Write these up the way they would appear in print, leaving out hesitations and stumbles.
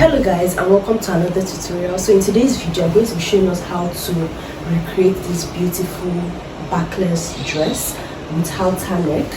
Hello guys, and welcome to another tutorial. So in today's video I'm going to be showing us how to recreate this beautiful backless dress with halter neck.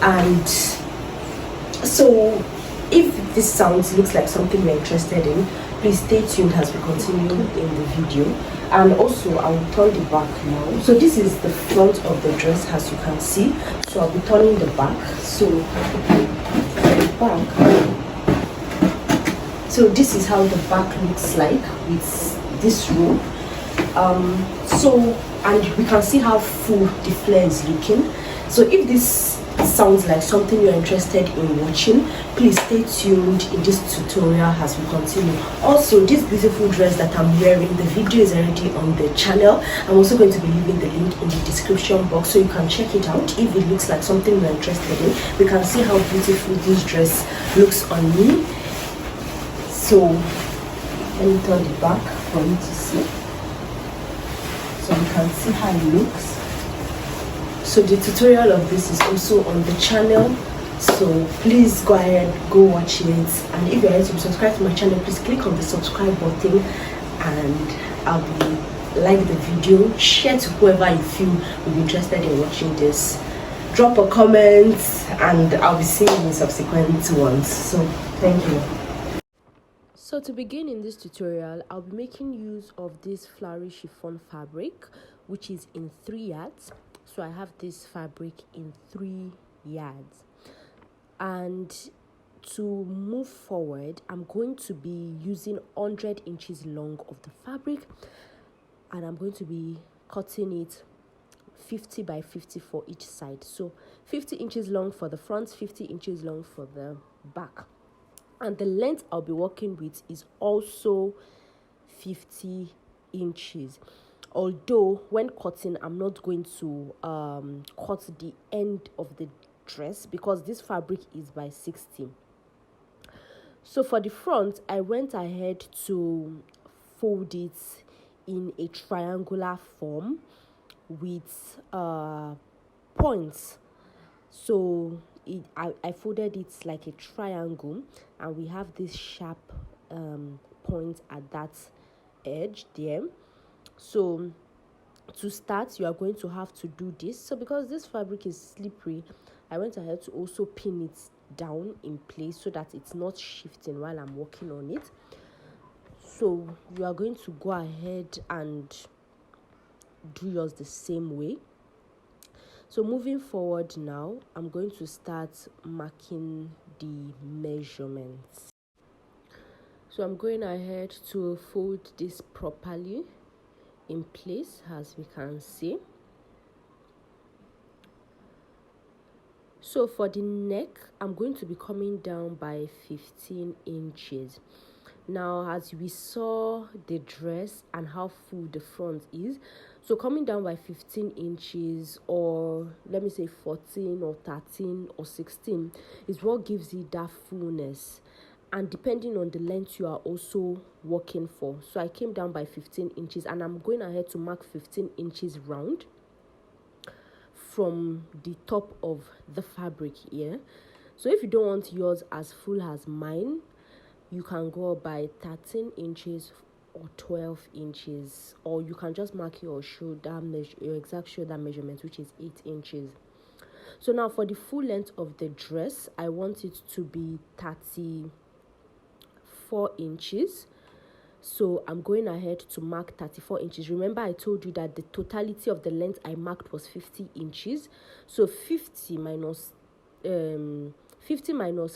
And so if this looks like something you're interested in, please stay tuned as we continue in the video. And also I will turn the back now. So this is the front of the dress, as you can see. So I'll be turning the back. So the back, so this is how the back looks like with this robe. And we can see how full the flare is looking. So if this sounds like something you're interested in watching, please stay tuned in this tutorial as we continue. Also, this beautiful dress that I'm wearing, the video is already on the channel. I'm also going to be leaving the link in the description box so you can check it out if it looks like something you're interested in. We can see how beautiful this dress looks on me. So let me turn the back for you to see, so you can see how it looks. So the tutorial of this is also on the channel, so please go ahead, go watch it. And if you're yet to subscribe to my channel, please click on the subscribe button and I'll be like the video, share to whoever you feel will be interested in watching this. Drop a comment and I'll be seeing you in subsequent ones. So thank you. So to begin in this tutorial, I'll be making use of this flowery chiffon fabric, which is in 3 yards. So I have this fabric in 3 yards. And to move forward, I'm going to be using 100 inches long of the fabric, and I'm going to be cutting it 50 by 50 for each side. So 50 inches long for the front, 50 inches long for the back. And the length I'll be working with is also 50 inches. Although when cutting, I'm not going to cut the end of the dress because this fabric is by 60. So for the front, I went ahead to fold it in a triangular form with points. So I folded it like a triangle, and we have this sharp point at that edge there. So to start, you are going to have to do this. So because this fabric is slippery, I went ahead to also pin it down in place so that it's not shifting while I'm working on it. So you are going to go ahead and do yours the same way. So moving forward now, I'm going to start marking the measurements. So I'm going ahead to fold this properly in place, as we can see. So for the neck, I'm going to be coming down by 15 inches. Now, as we saw the dress and how full the front is, so coming down by 15 inches, or let me say 14 or 13 or 16, is what gives it that fullness. And depending on the length you are also working for. So I came down by 15 inches and I'm going ahead to mark 15 inches round from the top of the fabric here. So if you don't want yours as full as mine, you can go by 13 inches or 12 inches, or you can just mark your exact shoulder measurement, which is 8 inches. So now for the full length of the dress, I want it to be 34 inches. So I'm going ahead to mark 34 inches. Remember, I told you that the totality of the length I marked was 50 inches. So 50 minus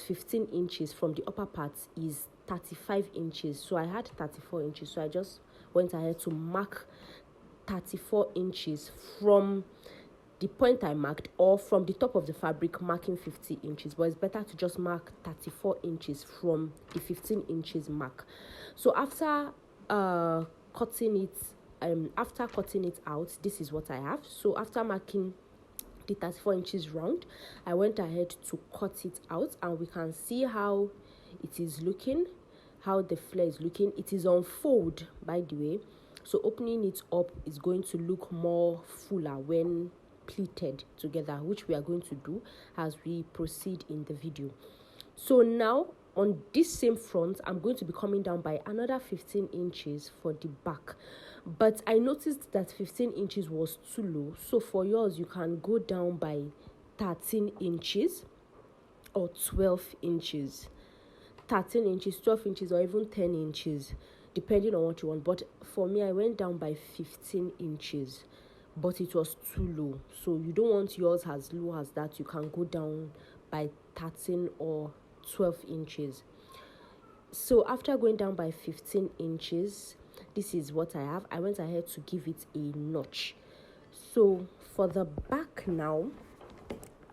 15 inches from the upper part is 35 inches. So I had 34 inches. So I just went ahead to mark 34 inches from the point I marked, or from the top of the fabric marking 50 inches. But it's better to just mark 34 inches from the 15 inches mark. So after cutting it out, this is what I have. So after marking the 34 inches round, I went ahead to cut it out, and we can see how it is looking, how the flare is looking. It is on fold, by the way, so opening it up is going to look more fuller when pleated together, which we are going to do as we proceed in the video. So now on this same front, I'm going to be coming down by another 15 inches for the back. But I noticed that 15 inches was too low. So for yours, you can go down by 13 inches or 12 inches. 13 inches, 12 inches, or even 10 inches, depending on what you want. But for me, I went down by 15 inches, but it was too low. So you don't want yours as low as that. You can go down by 13 or 12 inches. So after going down by 15 inches, this is what I have. I went ahead to give it a notch. So for the back now,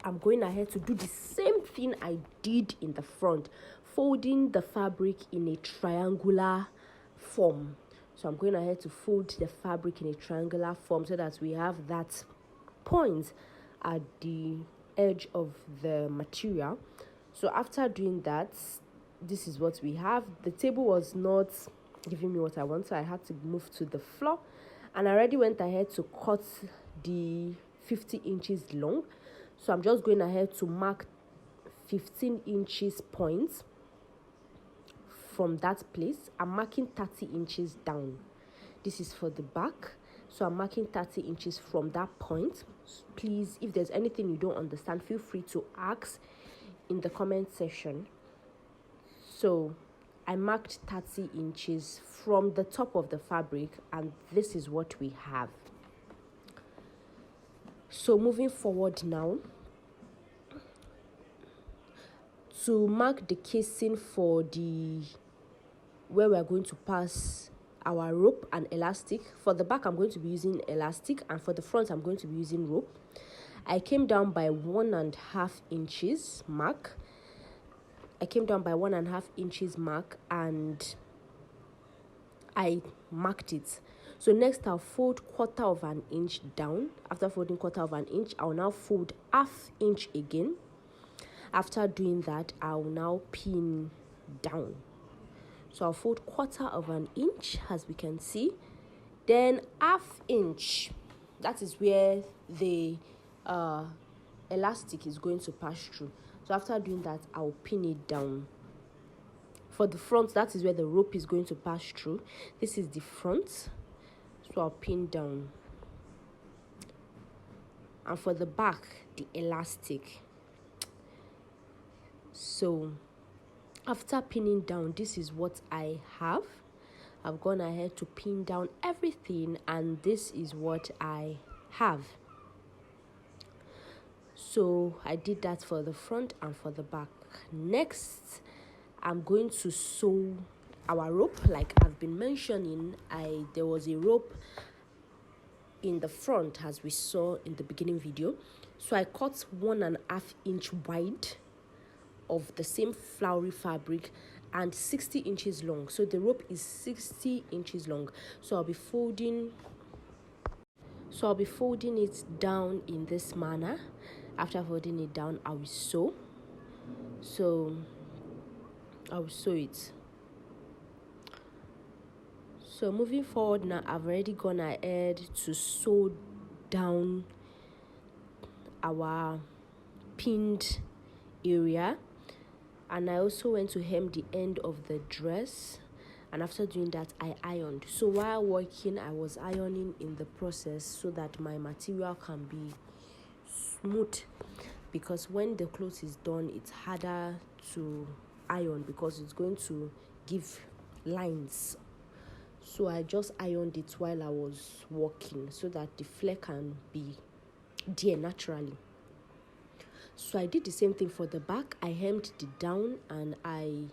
I'm going ahead to do the same thing I did in the front, folding the fabric in a triangular form. So I'm going ahead to fold the fabric in a triangular form so that we have that point at the edge of the material. So after doing that, this is what we have. The table was not giving me what I want, so I had to move to the floor, and I already went ahead to cut the 50 inches long. So I'm just going ahead to mark 15 inches points from that place. I'm marking 30 inches down. This is for the back. So I'm marking 30 inches from that point. Please, if there's anything you don't understand, feel free to ask in the comment section. So I marked 30 inches from the top of the fabric, and this is what we have. So moving forward now, to mark the casing for the where we are going to pass our rope and elastic. For the back, I'm going to be using elastic, and for the front, I'm going to be using rope. I came down by 1.5 inches mark. And I marked it. So next, I'll fold 1/4 of an inch down. After folding 1/4 of an inch, I'll now fold 1/2 inch again. After doing that, I'll now pin down. So I'll fold 1/4 of an inch, as we can see. Then 1/2 inch, that is where the elastic is going to pass through. So after doing that, I'll pin it down. For the front, that is where the rope is going to pass through. This is the front, so I'll pin down. And for the back, the elastic. So after pinning down, this is what I have. I've gone ahead to pin down everything, and this is what I have. So I did that for the front and for the back. Next, I'm going to sew our rope. Like I've been mentioning, there was a rope in the front, as we saw in the beginning video. So I cut 1.5 inch wide of the same flowery fabric and 60 inches long. So the rope is 60 inches long. So I'll be folding it down in this manner. After folding it down, I will sew. So I will sew it. So moving forward now, I've already gone ahead to sew down our pinned area, and I also went to hem the end of the dress, and after doing that, I ironed. So while working, I was ironing in the process so that my material can be smooth, because when the clothes is done, it's harder to iron because it's going to give lines. So I just ironed it while I was working so that the flare can be there naturally. So I did the same thing for the back. I hemmed it down and I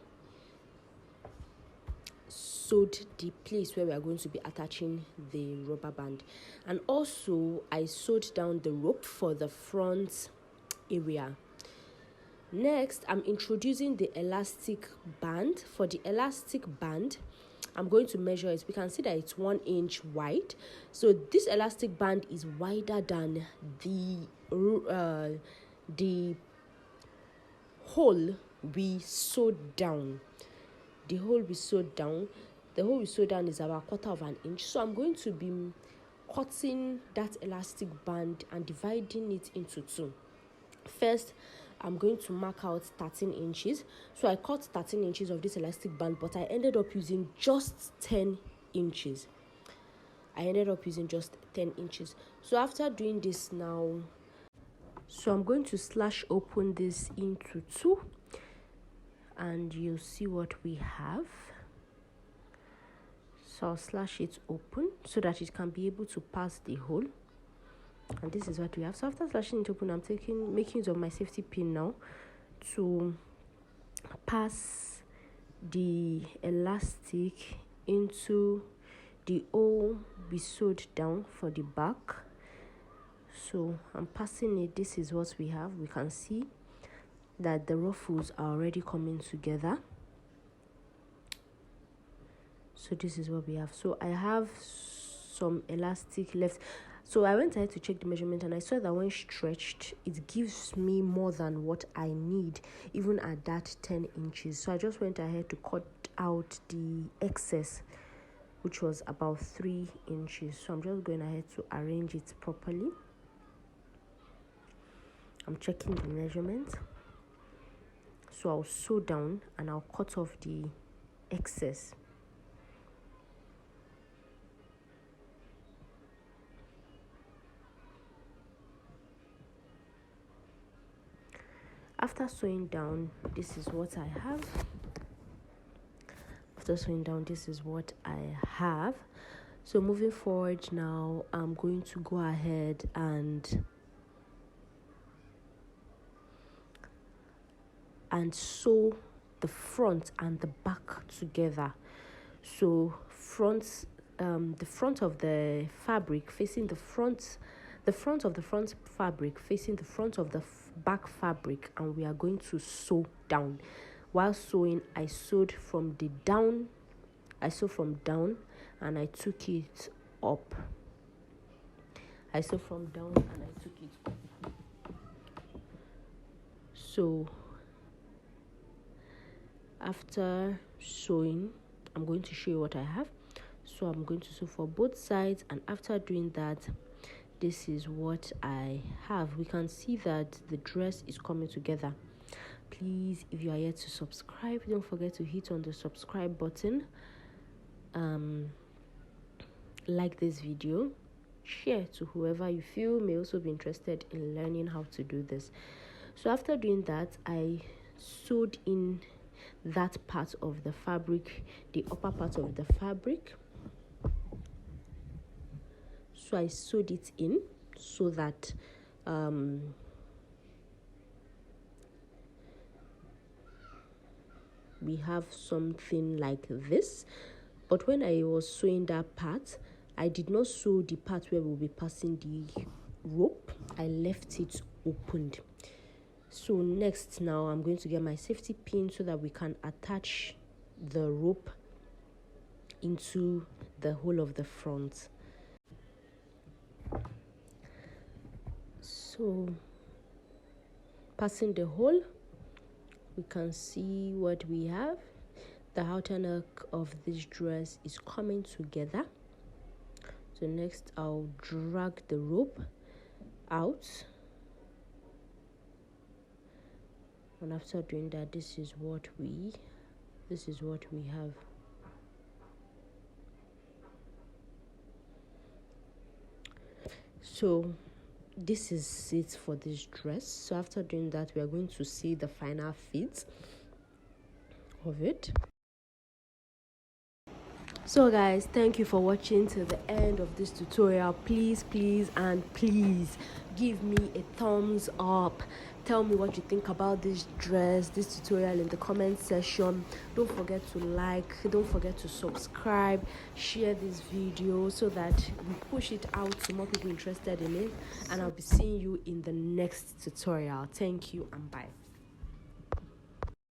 sewed the place where we are going to be attaching the rubber band. And also I sewed down the rope for the front area. Next, I'm introducing the elastic band. For the elastic band, I'm going to measure it. We can see that it's 1 inch wide. So this elastic band is wider than the hole we sewed down. The hole we sewed down is about 1/4 of an inch. So I'm going to be cutting that elastic band and dividing it into two. First, I'm going to mark out 13 inches. So I cut 13 inches of this elastic band, but I ended up using just 10 inches. So after doing this now, so I'm going to slash open this into 2, and you'll see what we have. So I'll slash it open so that it can be able to pass the hole. And this is what we have. So after slashing it open, I'm making use of my safety pin now to pass the elastic into the hole we sewed down for the back. So I'm passing it. This is what we have. We can see that the ruffles are already coming together. So this is what we have. So I have some elastic left. So I went ahead to check the measurement, and I saw that when stretched, it gives me more than what I need, even at that 10 inches. So I just went ahead to cut out the excess, which was about 3 inches. So I'm just going ahead to arrange it properly. I'm checking the measurement. So I'll sew down and I'll cut off the excess. After sewing down, this is what I have. So moving forward now, I'm going to go ahead and sew the front and the back together. So the front of the fabric facing the front of the front fabric facing the front of the back fabric, and we are going to sew down. While sewing, I sewed from down and I took it up. So after sewing, I'm going to show you what I have. So I'm going to sew for both sides, and after doing that, this is what I have. We can see that the dress is coming together. Please, if you are yet to subscribe, don't forget to hit on the subscribe button. Like this video, share to whoever you feel may also be interested in learning how to do this. So after doing that, I sewed in that part of the fabric, the upper part of the fabric. So I sewed it in so that we have something like this. But when I was sewing that part, I did not sew the part where we'll be passing the rope. I left it opened. So next, now I'm going to get my safety pin so that we can attach the rope into the hole of the front. So passing the hole, we can see what we have. The outer neck of this dress is coming together. So next, I'll drag the rope out, and after doing that, this is what we have. So this is it for this dress. So after doing that, we are going to see the final fit of it. So guys, thank you for watching to the end of this tutorial. Please give me a thumbs up. Tell me what you think about this dress, this tutorial in the comment section. Don't forget to like, don't forget to subscribe, share this video so that we push it out to more people interested in it. And I'll be seeing you in the next tutorial. Thank you and bye.